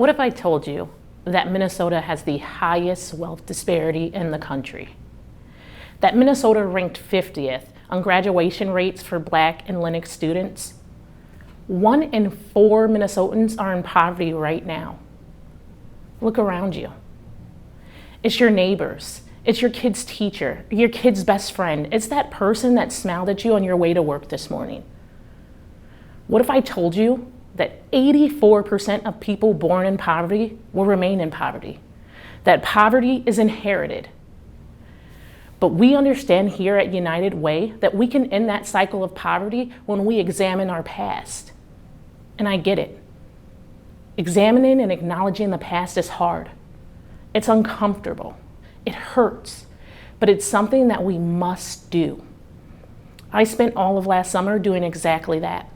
What if I told you that Minnesota has the highest wealth disparity in the country? That Minnesota ranked 50th on graduation rates for Black and Latinx students? 1 in 4 Minnesotans are in poverty right now. Look around you. It's your neighbors. It's your kid's teacher, your kid's best friend. It's that person that smiled at you on your way to work this morning. What if I told you that 84% of people born in poverty will remain in poverty? That poverty is inherited. But we understand here at United Way that we can end that cycle of poverty when we examine our past. And I get it. Examining and acknowledging the past is hard. It's uncomfortable. It hurts, but it's something that we must do. I spent all of last summer doing exactly that.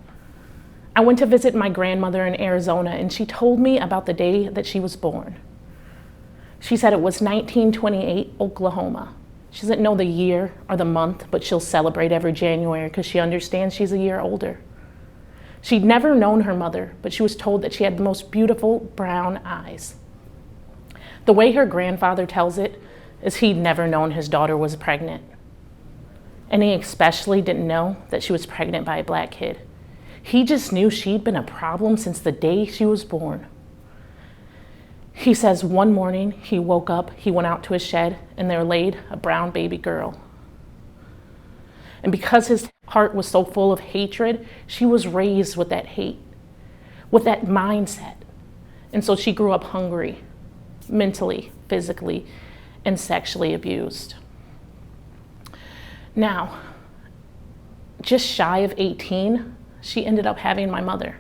I went to visit my grandmother in Arizona, and she told me about the day that she was born. She said it was 1928, Oklahoma. She doesn't know the year or the month, but she'll celebrate every January because she understands she's a year older. She'd never known her mother, but she was told that she had the most beautiful brown eyes. The way her grandfather tells it is he'd never known his daughter was pregnant. And he especially didn't know that she was pregnant by a Black kid. He just knew she'd been a problem since the day she was born. He says one morning he woke up, he went out to his shed, and there laid a brown baby girl. And because his heart was so full of hatred, she was raised with that hate, with that mindset. And so she grew up hungry, mentally, physically, and sexually abused. Now, just shy of 18, she ended up having my mother.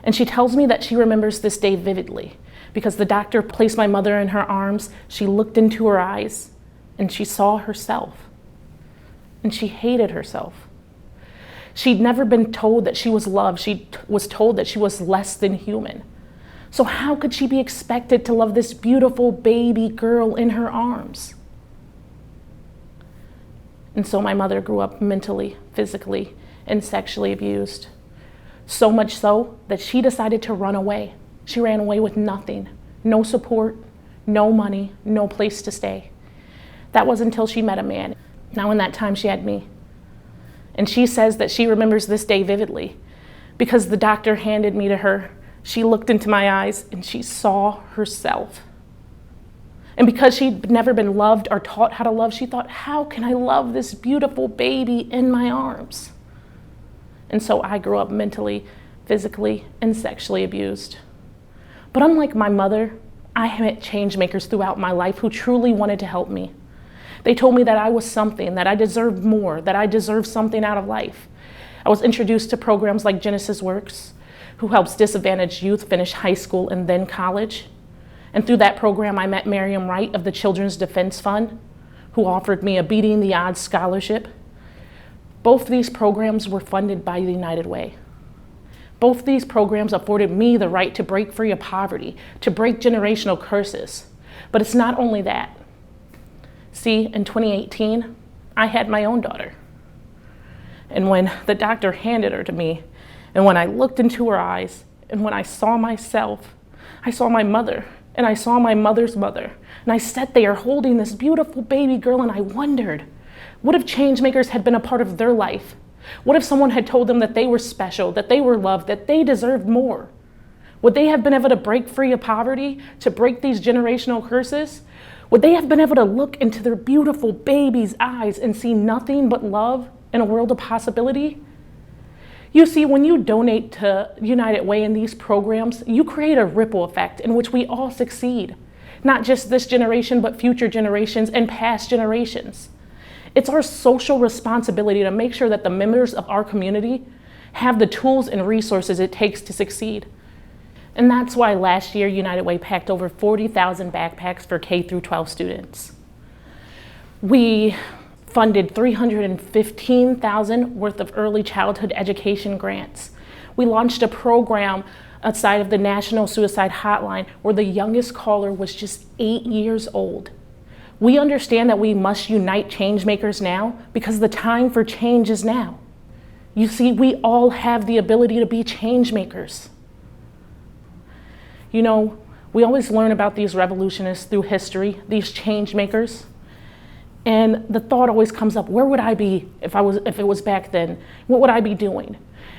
And she tells me that she remembers this day vividly because the doctor placed my mother in her arms, she looked into her eyes, and she saw herself. And she hated herself. She'd never been told that she was loved. She was told that she was less than human. So how could she be expected to love this beautiful baby girl in her arms? And so my mother grew up mentally, physically, and sexually abused. So much so that she decided to run away. She ran away with nothing, no support, no money, no place to stay. That was until she met a man. Now in that time she had me. And she says that she remembers this day vividly because the doctor handed me to her. She looked into my eyes and she saw herself. And because she'd never been loved or taught how to love, she thought, how can I love this beautiful baby in my arms? And so I grew up mentally, physically, and sexually abused. But unlike my mother, I met changemakers throughout my life who truly wanted to help me. They told me that I was something, that I deserved more, that I deserved something out of life. I was introduced to programs like Genesis Works, who helps disadvantaged youth finish high school and then college. And through that program, I met Miriam Wright of the Children's Defense Fund, who offered me a Beating the Odds scholarship. Both these programs were funded by the United Way. Both these programs afforded me the right to break free of poverty, to break generational curses. But it's not only that. See, in 2018, I had my own daughter. And when the doctor handed her to me, and when I looked into her eyes, and when I saw myself, I saw my mother, and I saw my mother's mother. And I sat there holding this beautiful baby girl, and I wondered, what if changemakers had been a part of their life? What if someone had told them that they were special, that they were loved, that they deserved more? Would they have been able to break free of poverty, to break these generational curses? Would they have been able to look into their beautiful baby's eyes and see nothing but love in a world of possibility? You see, when you donate to United Way in these programs, you create a ripple effect in which we all succeed. Not just this generation, but future generations and past generations. It's our social responsibility to make sure that the members of our community have the tools and resources it takes to succeed. And that's why last year, United Way packed over 40,000 backpacks for K-12 students. We funded $315,000 worth of early childhood education grants. We launched a program outside of the National Suicide Hotline where the youngest caller was just 8 years old. We understand that we must unite changemakers now because the time for change is now. You see, we all have the ability to be changemakers. You know, we always learn about these revolutionists through history, these change makers. And the thought always comes up, where would I be if it was back then? What would I be doing?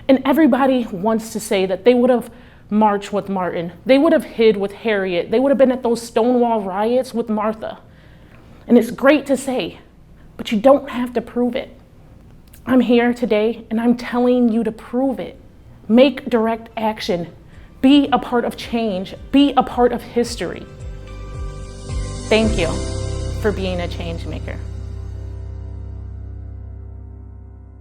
And everybody wants to say that they would have marched with Martin. They would have hid with Harriet. They would have been at those Stonewall riots with Martha. And it's great to say, but you don't have to prove it. I'm here today and I'm telling you to prove it. Make direct action. Be a part of change. Be a part of history. Thank you for being a change maker.